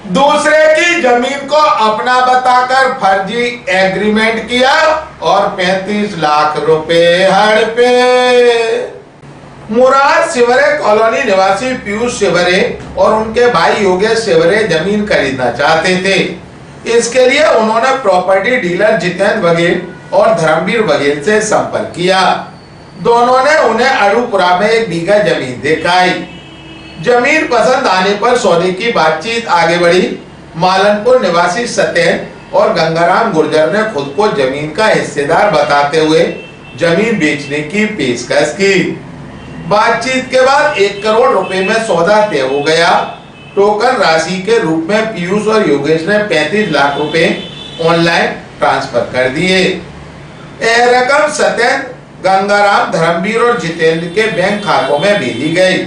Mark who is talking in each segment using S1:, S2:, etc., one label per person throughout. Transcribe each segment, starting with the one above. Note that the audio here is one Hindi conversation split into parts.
S1: दूसरे की जमीन को अपना बताकर फर्जी एग्रीमेंट किया और 35 लाख रुपए हड़पे। मुराद शिवरे कॉलोनी निवासी पीयूष शिवरे और उनके भाई योगेश शिवरे जमीन खरीदना चाहते थे। इसके लिए उन्होंने प्रॉपर्टी डीलर जितेंद्र बघेल और धर्मवीर बघेल से संपर्क किया। दोनों ने उन्हें अड़ूपुरा में 1 बीघा जमीन दिखाई। जमीन पसंद आने पर सौदे की बातचीत आगे बढ़ी। मालनपुर निवासी सत्येंद्र और गंगाराम गुर्जर ने खुद को जमीन का हिस्सेदार बताते हुए जमीन बेचने की पेशकश की। बातचीत के बाद 1 करोड़ रुपए में सौदा तय हो गया। टोकन राशि के रूप में पीयूष और योगेश ने 35 लाख रुपए ऑनलाइन ट्रांसफर कर दिए। यह रकम सत्येंद्र, गंगाराम, धर्मवीर और जितेंद्र के बैंक खातों में भेजी गई।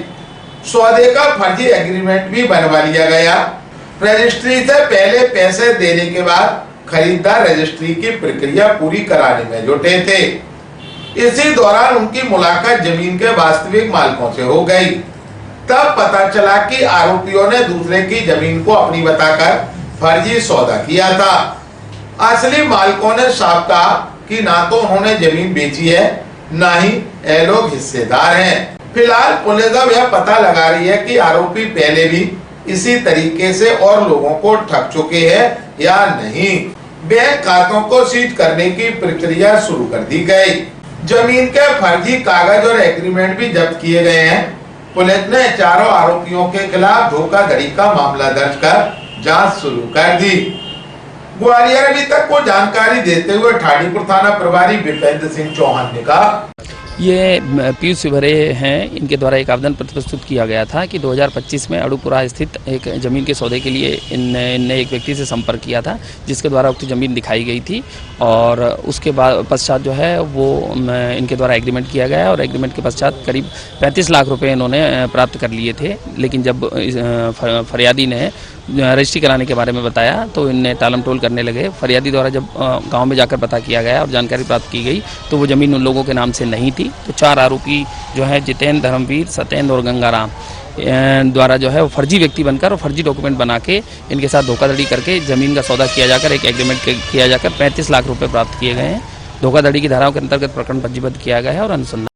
S1: सौदे का फर्जी एग्रीमेंट भी बनवा लिया गया। रजिस्ट्री से पहले पैसे देने के बाद खरीदार रजिस्ट्री की प्रक्रिया पूरी कराने में जुटे थे। इसी दौरान उनकी मुलाकात जमीन के वास्तविक मालिकों से हो गई। तब पता चला कि आरोपियों ने दूसरे की जमीन को अपनी बताकर फर्जी सौदा किया था। असली मालिकों ने साफ कहा कि ना तो उन्होंने जमीन बेची है, ना ही ये लोग हिस्सेदार हैं। फिलहाल पुलिस अब यह पता लगा रही है कि आरोपी पहले भी इसी तरीके से और लोगों को ठग चुके हैं या नहीं। बैंक खातों को सीज करने की प्रक्रिया शुरू कर दी गई। जमीन के फर्जी कागज और एग्रीमेंट भी जब्त किए गए हैं। पुलिस ने चारों आरोपियों के खिलाफ धोखाधड़ी का मामला दर्ज कर जांच शुरू कर दी। ग्वालियर अभी तक को जानकारी देते हुए ठाणीपुर थाना प्रभारी विपेंद्र सिंह चौहान ने कहा,
S2: ये पीयूष शिवरे हैं। इनके द्वारा एक आवेदन पत्र प्रस्तुत किया गया था कि 2025 में अड़ूपुरा स्थित एक ज़मीन के सौदे के लिए इनने एक व्यक्ति से संपर्क किया था, जिसके द्वारा उक्त ज़मीन दिखाई गई थी। और उसके बाद पश्चात जो है वो इनके द्वारा एग्रीमेंट किया गया और एग्रीमेंट के पश्चात करीब 35 लाख रुपए इन्होंने प्राप्त कर लिए थे। लेकिन जब फरियादी ने रजिस्ट्री कराने के बारे में बताया तो इनने टालम टोल करने लगे। फरियादी द्वारा जब गांव में जाकर पता किया गया और जानकारी प्राप्त की गई तो वो ज़मीन उन लोगों के नाम से नहीं थी। तो 4 आरोपी जो है जितेंद्र, धर्मवीर, सत्येंद्र और गंगाराम द्वारा जो है वो फर्जी व्यक्ति बनकर और फर्जी डॉक्यूमेंट बना के इनके साथ धोखाधड़ी करके ज़मीन का सौदा किया जाकर एक एग्रीमेंट किया जाकर 35 लाख रुपये प्राप्त किए गए हैं। धोखाधड़ी की धाराओं के अंतर्गत प्रकरण पंजीबद्ध किया गया है और अनुसंधान